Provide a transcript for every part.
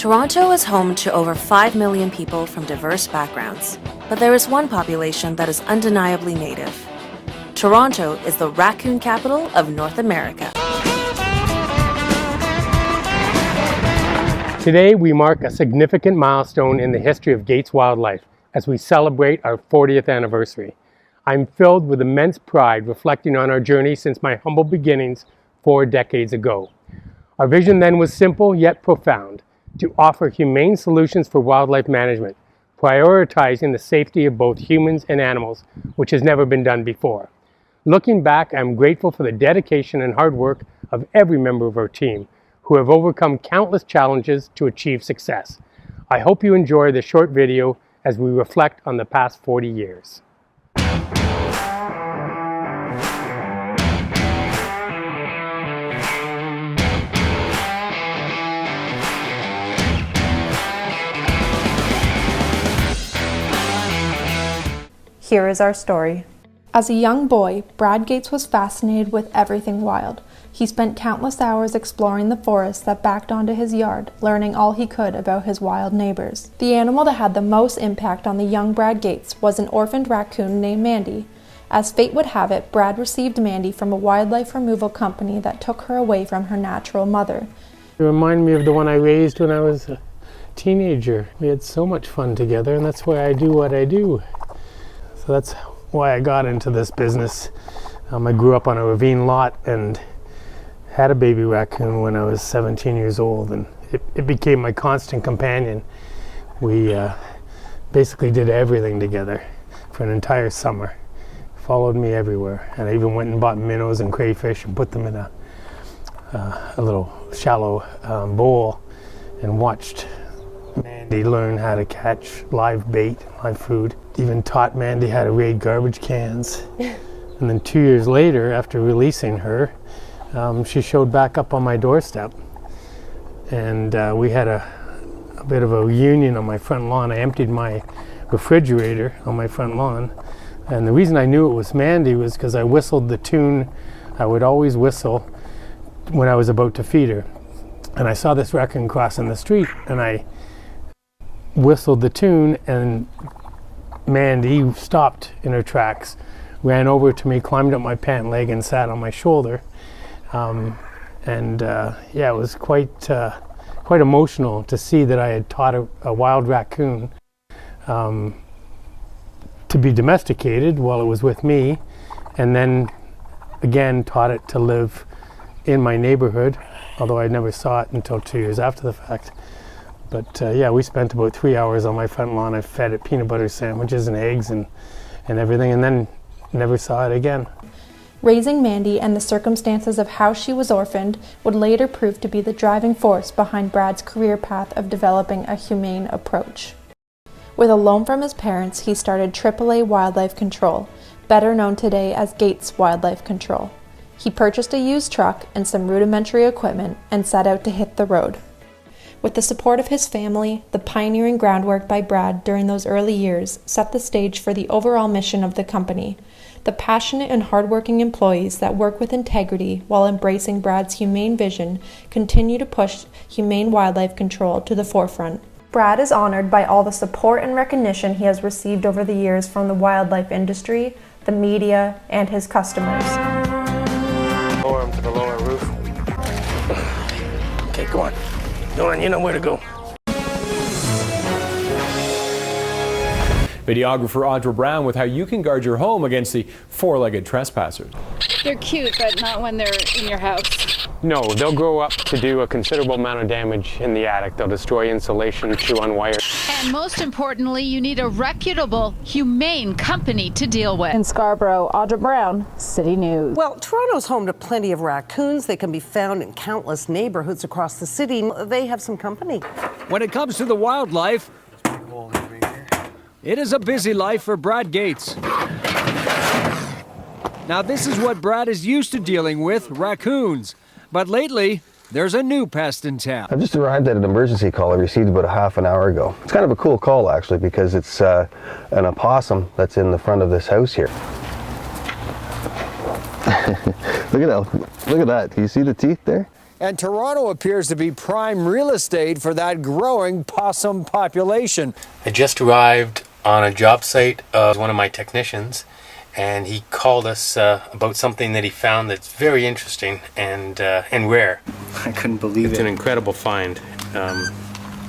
Toronto is home to over 5 million people from diverse backgrounds, but there is one population that is undeniably native. Toronto is the raccoon capital of North America. Today we mark a significant milestone in the history of Gates Wildlife as we celebrate our 40th anniversary. I'm filled with immense pride reflecting on our journey since my humble beginnings 4 decades ago. Our vision then was simple yet profound: to offer humane solutions for wildlife management, prioritizing the safety of both humans and animals, which has never been done before. Looking back, I'm grateful for the dedication and hard work of every member of our team, who have overcome countless challenges to achieve success. I hope you enjoy this short video as we reflect on the past 40 years. Here is our story. As a young boy, Brad Gates was fascinated with everything wild. He spent countless hours exploring the forest that backed onto his yard, learning all he could about his wild neighbors. The animal that had the most impact on the young Brad Gates was an orphaned raccoon named Mandy. As fate would have it, Brad received Mandy from a wildlife removal company that took her away from her natural mother. It reminded me of the one I raised when I was a teenager. We had so much fun together, and that's why I do what I do. So that's why I got into this business. I grew up on a ravine lot and had a baby raccoon when I was 17 years old, and it became my constant companion. We basically did everything together for an entire summer. Followed me everywhere, and I even went and bought minnows and crayfish and put them in a little shallow bowl and watched Mandy learn how to catch live bait, live food. Even taught Mandy how to raid garbage cans. And then 2 years later, after releasing her, she showed back up on my doorstep. And we had a bit of a reunion on my front lawn. I emptied my refrigerator on my front lawn. And the reason I knew it was Mandy was because I whistled the tune I would always whistle when I was about to feed her. And I saw this raccoon crossing the street, and I whistled the tune, and Mandy stopped in her tracks, ran over to me, climbed up my pant leg, and sat on my shoulder. Yeah, it was quite emotional to see that I had taught a wild raccoon to be domesticated while it was with me, and then again taught it to live in my neighborhood, although I never saw it until 2 years after the fact. But yeah, we spent about 3 hours on my front lawn. I fed it peanut butter sandwiches and eggs and everything, and then never saw it again. Raising Mandy and the circumstances of how she was orphaned would later prove to be the driving force behind Brad's career path of developing a humane approach. With a loan from his parents, he started AAA Wildlife Control, better known today as Gates Wildlife Control. He purchased a used truck and some rudimentary equipment and set out to hit the road. With the support of his family, the pioneering groundwork by Brad during those early years set the stage for the overall mission of the company. The passionate and hardworking employees that work with integrity while embracing Brad's humane vision continue to push humane wildlife control to the forefront. Brad is honored by all the support and recognition he has received over the years from the wildlife industry, the media, and his customers. Lower him to the lower roof. Okay, go on. Go on, you know where to go. Videographer Audra Brown with how you can guard your home against the four-legged trespassers. They're cute, but not when they're in your house. No, they'll grow up to do a considerable amount of damage in the attic. They'll destroy insulation, chew on wire. And most importantly, you need a reputable, humane company to deal with. In Scarborough, Audra Brown, City News. Well, Toronto's home to plenty of raccoons. They can be found in countless neighborhoods across the city. They have some company. When it comes to the wildlife, it is a busy life for Brad Gates. Now, this is what Brad is used to dealing with, raccoons. But lately, there's a new pest in town. I've just arrived at an emergency call I received about a half an hour ago. It's kind of a cool call, actually, because it's an opossum that's in the front of this house here. Look at that. Do you see the teeth there? And Toronto appears to be prime real estate for that growing possum population. I just arrived on a job site of one of my technicians, and he called us about something that he found that's very interesting and rare. I couldn't believe It's it. an incredible find.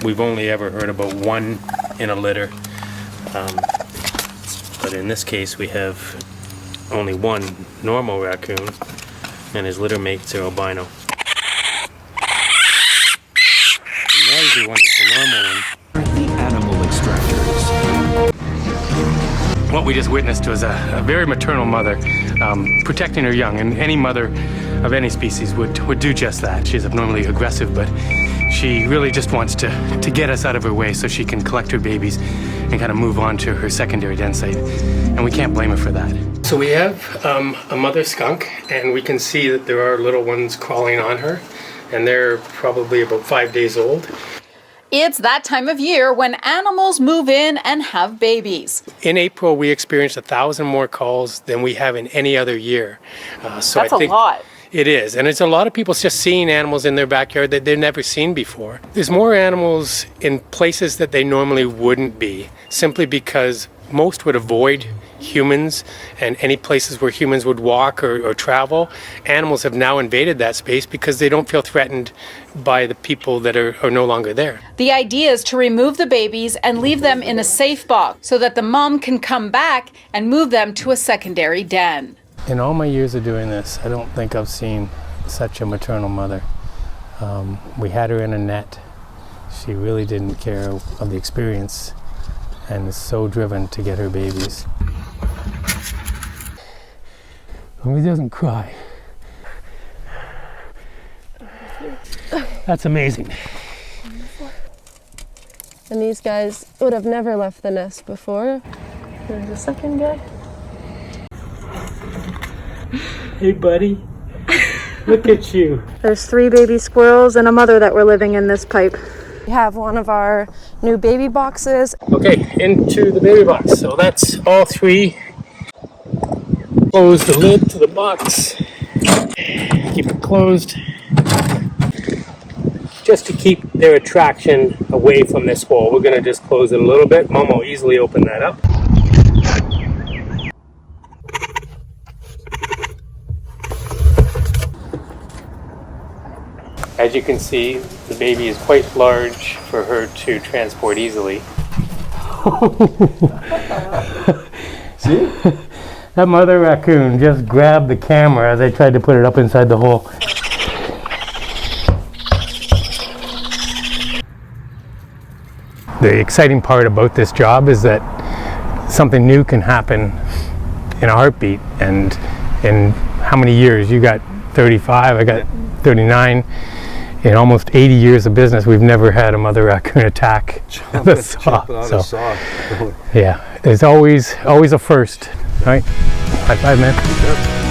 We've only ever heard about one in a litter, but in this case we have only one normal raccoon, and his litter mates are albino. The noisy one is the normal one. The animal extractors. What we just witnessed was a very maternal mother protecting her young, and any mother of any species would do just that. She's abnormally aggressive, but she really just wants to get us out of her way so she can collect her babies and kind of move on to her secondary den site, and we can't blame her for that. So we have a mother skunk, and we can see that there are little ones crawling on her, and they're probably about 5 days old. It's that time of year when animals move in and have babies. In April, we experienced 1,000 more calls than we have in any other year. So That's I think a lot. It is, and it's a lot of people just seeing animals in their backyard that they've never seen before. There's more animals in places that they normally wouldn't be, simply because most would avoid humans and any places where humans would walk or travel. Animals have now invaded that space because they don't feel threatened by the people that are no longer there. The idea is to remove the babies and leave them in a safe box so that the mom can come back and move them to a secondary den. In all my years of doing this, I don't think I've seen such a maternal mother. We had her in a net. She really didn't care of the experience and is so driven to get her babies. He doesn't cry. That's amazing. And these guys would have never left the nest before. There's a second guy. Hey, buddy. Look at you. There's 3 baby squirrels and a mother that were living in this pipe. We have one of our new baby boxes. Okay, into the baby box. So that's all 3. Close the lid to the box. Keep it closed. Just to keep their attraction away from this hole, we're going to just close it a little bit. Mom will easily open that up. As you can see, the baby is quite large for her to transport easily. See? That mother raccoon just grabbed the camera as I tried to put it up inside the hole. The exciting part about this job is that something new can happen in a heartbeat. And in how many years? You got 35, I got 39. In almost 80 years of business, we've never had a mother raccoon attack the saw. So, yeah, there's always a first, right? High five, man.